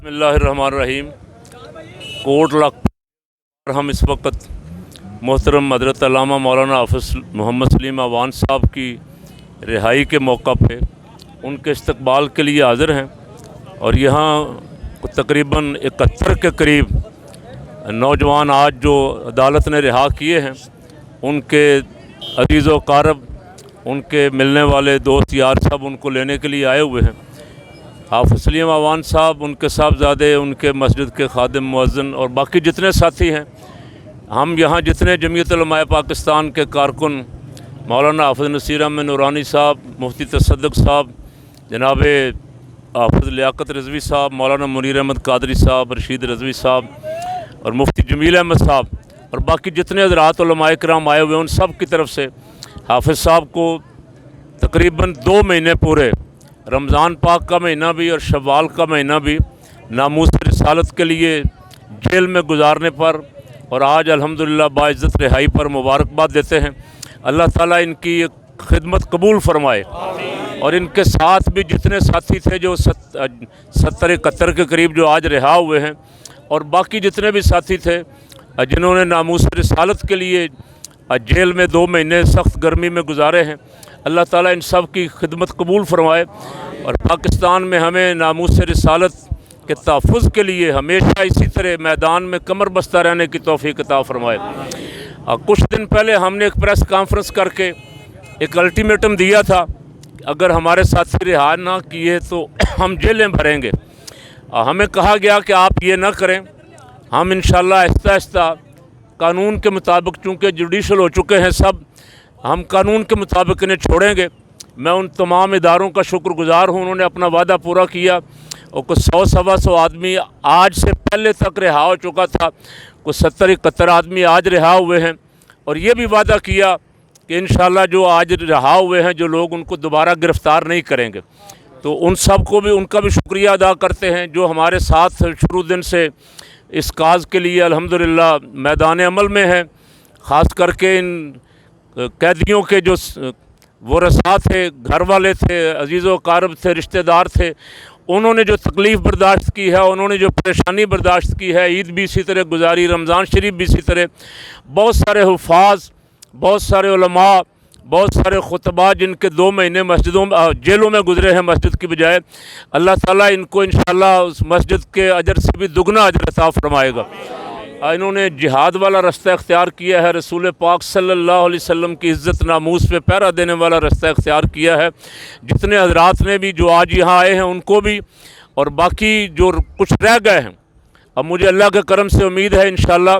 बिस्मिल्लाहिर्रहमानिर्रहीम। कोट लाख पर हम इस वक्त मोहतरम हज़रत अल्लामा मौलाना हाफ़िज़ मोहम्मद सलीम अवान साहब की रिहाई के मौका पे उनके इस्तकबाल के लिए हाज़िर हैं और यहाँ तकरीबन 71 के करीब नौजवान आज जो अदालत ने रिहा किए हैं, उनके अजीज़ व कारब, उनके मिलने वाले दोस्त यार सब उनको लेने के लिए आए हुए हैं। हाफ़िज़ सलीम अवान साहब, उनके साहबजादे, उनके मस्जिद के खादिम, मुअज़्ज़िन और बाकी जितने साथी हैं, हम यहाँ जितने जमीयत उलमाए पाकिस्तान के कारकुन, मौलाना हाफ़िज़ नसीर अहमद नूरानी साहब, मुफ्ती तसद्दुक़ साहब, जनाब हाफ़िज़ लियाक़त रिज़वी साहब, मौलाना मुनीर अहमद कादरी साहब, रशीद रिज़वी साहब और मुफ्ती जमील अहमद साहब और बाकी जितने हज़रात उलमाए किराम आए हुए हैं, उन सब की तरफ से हाफ़िज़ साहब को तकरीबन 2 महीने पूरे, रमज़ान पाक का महीना भी और शव्वाल का महीना भी, नामूस रिसालत के लिए जेल में गुजारने पर और आज अल्हम्दुलिल्लाह बाइज़्ज़त रिहाई पर मुबारकबाद देते हैं। अल्लाह ताला इनकी खिदमत कबूल फरमाए और इनके साथ भी जितने साथी थे जो 70-71 के करीब जो आज रिहा हुए हैं और बाकी जितने भी साथी थे जिन्होंने नामूस रिसालत के लिए जेल में 2 महीने सख्त गर्मी में गुजारे हैं, अल्लाह ताला इन सब की खिदमत कबूल फरमाए और पाकिस्तान में हमें नामूस रिसालत के तहफ़्फ़ुज़ के लिए हमेशा इसी तरह मैदान में कमर बस्ता रहने की तौफ़ीक़ अता फरमाए। कुछ दिन पहले हमने एक प्रेस कॉन्फ्रेंस करके एक अल्टीमेटम दिया था, अगर हमारे साथी रिहा ना किए तो हम जेलें भरेंगे। हमें कहा गया कि आप ये ना करें, हम इंशाअल्लाह आहिस्ता आहिस्ता कानून के मुताबिक, चूँकि जुडिशल हो चुके हैं सब, हम कानून के मुताबिक इन्हें छोड़ेंगे। मैं उन तमाम इदारों का शुक्रगुज़ार हूँ, उन्होंने अपना वादा पूरा किया और कुछ 100-125 आदमी आज से पहले तक रिहा हो चुका था, कुछ 70-71 आदमी आज रिहा हुए हैं और ये भी वादा किया कि इंशाअल्लाह जो आज रिहा हुए हैं जो लोग, उनको दोबारा गिरफ़्तार नहीं करेंगे। तो उन सब को भी, उनका भी शुक्रिया अदा करते हैं जो हमारे साथ शुरू दिन से इस काज के लिए अल्हम्दुलिल्लाह मैदान अमल में है। ख़ास करके इन कैदियों के जो वरसा थे, घर वाले थे, अजीज़ व कारब थे, रिश्तेदार थे, उन्होंने जो तकलीफ़ बर्दाश्त की है, उन्होंने जो परेशानी बर्दाश्त की है, ईद भी इसी तरह गुजारी, रमज़ान शरीफ भी इसी तरह, बहुत सारे हुफ़ाज़, बहुत सारे उलमा, बहुत सारे खुतबा जिनके 2 महीने मस्जिदों जेलों में गुजरे हैं मस्जिद की बजाय, अल्लाह ताला इनको इंशाअल्लाह उस मस्जिद के अजर से भी दुगना अजर अता फरमाएगा। इन्होंने जिहाद वाला रास्ता इख्तियार किया है, रसूल पाक सल्लल्लाहु अलैहि वसल्लम की इज़्ज़त नामूस पे पहरा देने वाला रास्ता इख्तियार किया है। जितने हज़रात ने भी जो आज यहाँ आए हैं उनको भी और बाकी जो कुछ रह गए हैं, अब मुझे अल्लाह के करम से उम्मीद है इंशाअल्लाह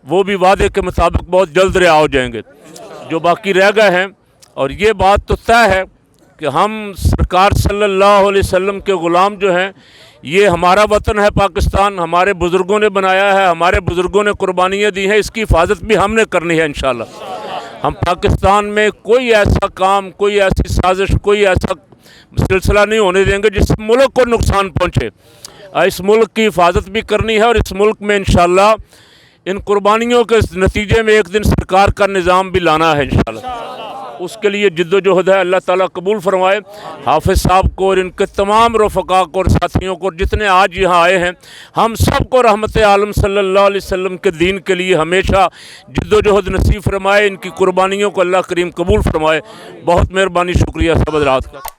वो भी वादे के मुताबिक बहुत जल्द रिहा हो जाएंगे जो बाकी रह गए हैं। और ये बात तो तय है कि हम सरकार सल्लल्लाहु अलैहि वसल्लम के ग़ुलाम जो हैं, ये हमारा वतन है पाकिस्तान, हमारे बुज़ुर्गों ने बनाया है, हमारे बुज़ुर्गों ने कुर्बानियाँ दी हैं, इसकी हिफाजत भी हमने करनी है इंशाअल्लाह। हम पाकिस्तान में कोई ऐसा काम, कोई ऐसी साजिश, कोई ऐसा सिलसिला नहीं होने देंगे जिससे मुल्क को नुकसान पहुँचे। इस मुल्क की हिफाजत भी करनी है और इस मुल्क में इंशाअल्लाह इन कुर्बानियों के नतीजे में एक दिन सरकार का निज़ाम भी लाना है इंशाअल्लाह। उसके लिए जिद्दोजहद है, अल्लाह ताला कबूल फरमाए। हाफ़िज़ साहब को और इनके तमाम रफ़क़ा को और साथियों को, जितने आज यहाँ आए हैं, हम सब को रहमत आलम सल्लल्लाहु अलैहि वसल्लम के दीन के लिए हमेशा जिद्दोजहद नसीब फरमाए। इनकी कुर्बानियों को अल्लाह करीम कबूल फरमाए। बहुत मेहरबानी, शुक्रिया सब हज़रात का।